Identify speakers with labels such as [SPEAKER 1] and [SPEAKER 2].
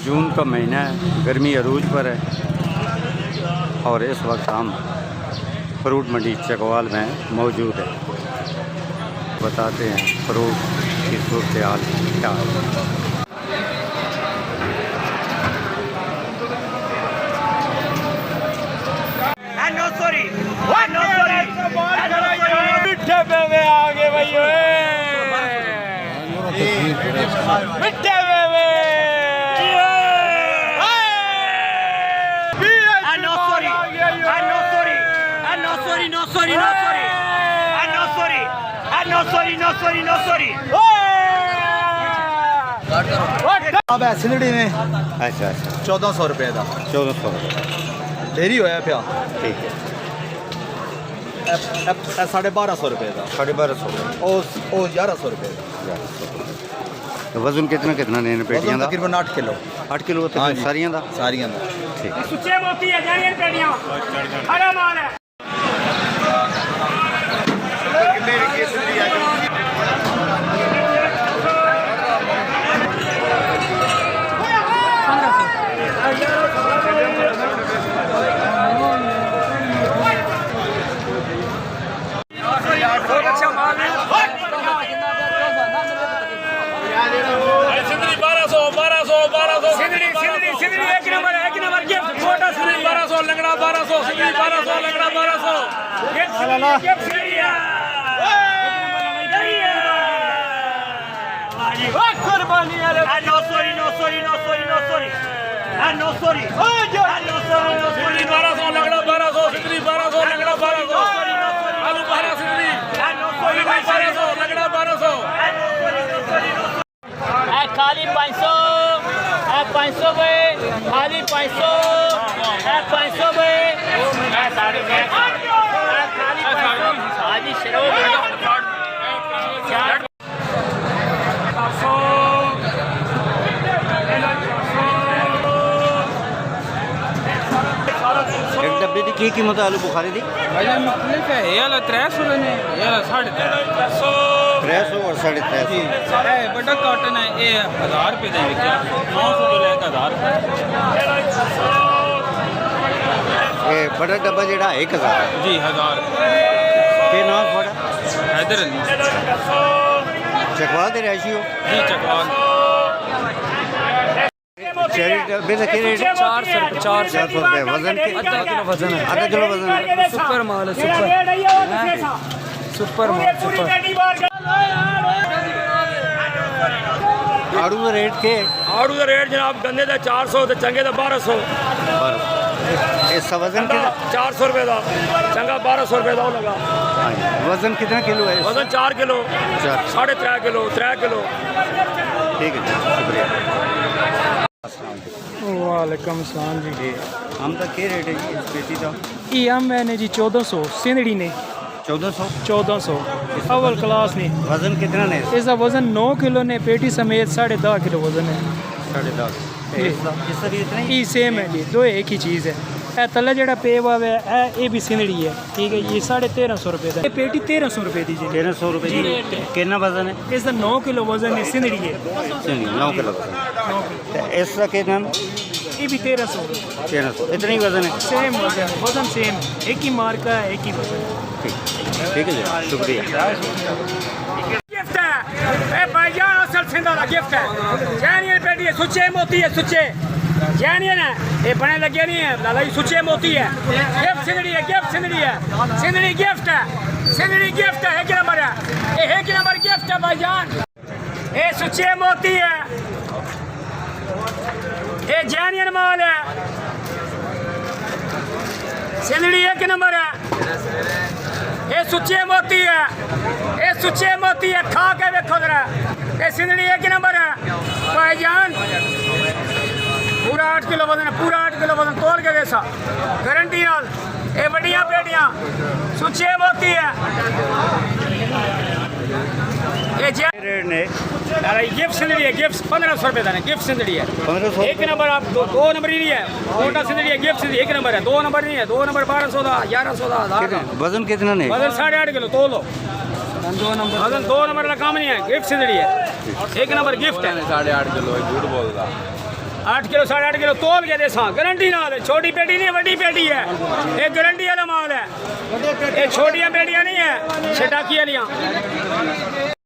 [SPEAKER 1] जून का महीना है, गर्मी अरूज पर है और इस वक्त हम फ्रूट मंडी चकवाल में मौजूद है। बताते हैं फ्रूट की सूरत हाल क्या है।
[SPEAKER 2] आगे भाई मिठे
[SPEAKER 3] अब है सिलड़ी में
[SPEAKER 1] अच्छा अच्छा
[SPEAKER 3] 1400 रुपए का
[SPEAKER 1] 1400 रुपये
[SPEAKER 3] ढेरी होया पिया
[SPEAKER 1] ठीक है।
[SPEAKER 3] 1250 रुपए का
[SPEAKER 1] 1250
[SPEAKER 3] ओ 1100 रुपए का।
[SPEAKER 1] तो वजन कितना कितना ने पेटियां दा?
[SPEAKER 3] तकरीबन 8 किलो
[SPEAKER 1] 8 किलो
[SPEAKER 3] हाँ जी।
[SPEAKER 1] सारियां दा
[SPEAKER 3] सारियां दा
[SPEAKER 1] ठीक।
[SPEAKER 2] सुच्चे मोती है जानियन पेटियां हरा माल है। खाली 500 500 खाली 500 500 खाली 500 हाजी
[SPEAKER 1] एक डब्बे की कीमत आलू बुखारे दी?
[SPEAKER 4] भाईजान मुख्तलिफ है। ये वाला 300 ने, ये वाला 350
[SPEAKER 1] 300 और 350।
[SPEAKER 4] है। बड़ा कॉटन है, ये 1000 रुपये देंगे क्या? 900 तो लेकर 1000
[SPEAKER 1] ये बड़ा डब्बा जेड़ा 1000
[SPEAKER 4] जी 1000
[SPEAKER 1] के नाम थोड़ा
[SPEAKER 4] हैदर अली
[SPEAKER 1] चकवाल दे रैशी हो
[SPEAKER 4] जी चकवाल
[SPEAKER 1] चेरी डब्बे का क्या रेट है? 400 रुपये। वजन के
[SPEAKER 4] आधा किलो वजन है।
[SPEAKER 1] आधा किलो वजन है।
[SPEAKER 4] सुपर माल है, सुपर माल सुपर।
[SPEAKER 1] आड़ू का रेट के
[SPEAKER 2] आड़ू का रेट जनाब गंदे का 400 तो चंगे का 1200
[SPEAKER 1] इसका वजन कितना?
[SPEAKER 2] 400 रुपए का चंगा 1200 रुपए का लगा।
[SPEAKER 1] हाँ जी। वजन कितना किलो है?
[SPEAKER 2] वजन 4 किलो 3.5 किलो 3 किलो।
[SPEAKER 1] ठीक है शुक्रिया।
[SPEAKER 5] वालेकुम सलाम जी।
[SPEAKER 1] आम का क्या रेट है जी इस पेटी का?
[SPEAKER 5] ये आम मैंने जी 1400 सिंदड़ी ने
[SPEAKER 1] 1400।
[SPEAKER 5] अव्वल क्लास ने।
[SPEAKER 1] वजन कितना ने?
[SPEAKER 5] इसका वजन 9 किलो ने, पेटी समेत 10.5 किलो वजन है।
[SPEAKER 1] 10.5। इसका भी इतना ही?
[SPEAKER 5] ये सेम है जी, दो एक ही चीज़ है। ए तले जड़ा पे हुआ है ये भी सिंदड़ी है, ठीक है। ये 1350 रुपये का, ये पेटी 1300 रुपये दी जी।
[SPEAKER 1] 1300 रुपये की कितना वजन है?
[SPEAKER 5] इसका 9 किलो वजन है, सिंदड़ी है।
[SPEAKER 1] 9 किलो वजन। इसका कितना?
[SPEAKER 5] ये भी 1300
[SPEAKER 1] 1300। इतना ही वजन है?
[SPEAKER 5] सेम वजन सेम, एक ही मार्का है, एक ही वजन।
[SPEAKER 1] ठीक है जी शुक्रिया।
[SPEAKER 2] गिफ्ट है ए भाईजान, असल सिंधा दा गिफ्ट है। जैनियन पेटी है, सुच्चे मोती है, सुच्चे जैनियन है। ये बने लगे नहीं है लाला जी, सुच्चे मोती है। गिफ्ट सिंदड़ी है, गिफ्ट सिंदड़ी है, सिंदड़ी गिफ्ट है, सिंदड़ी गिफ्ट है। एक नंबर है, ये एक नंबर गिफ्ट है भाईजान। ये सुच्चे मोती है, ये जैनियन माल है। सिंदड़ी एक नंबर है, ये सुच्चे मोती है, ये सुच्चे मोती है। खा के देखो जरा, ये सिंदड़ी एक नंबर है भाईजान। पूरा 8 किलो वजन है, पूरा 8 किलो वजन तोल के जैसा गारंटी नाल। ये बड़िया पेटियां सुच्चे मोती है। ये
[SPEAKER 1] रेट ने
[SPEAKER 2] गिफ्ट सिंदड़ी है, गिफ्ट 1500 रुपये का गिफ्ट सिंदड़ी है।
[SPEAKER 1] 1500
[SPEAKER 2] एक नंबर आप दो नंबर ही नहीं है, मोटा सिंदड़ी है, गिफ्ट सिंदड़ी एक नंबर है। 2 नंबर नहीं है, 2 नंबर 1200 का 1100 का 1000 का।
[SPEAKER 1] वजन कितना ने?
[SPEAKER 2] वजन 8.5 किलो तोल लो। 2 नंबर का काम नहीं है, गिफ्ट सिंदड़ी है, एक नंबर गिफ्ट है।
[SPEAKER 4] 8.5 किलो झूठ बोल रहा।
[SPEAKER 2] 8 किलो 8.5 किलो तोल के देसा गारंटी नाल छोटी पेटी नहीं बड़ी पेटी है ये गारंटी वाला माल है ये छोटियां पेटियां नहीं है छटाकी वालियां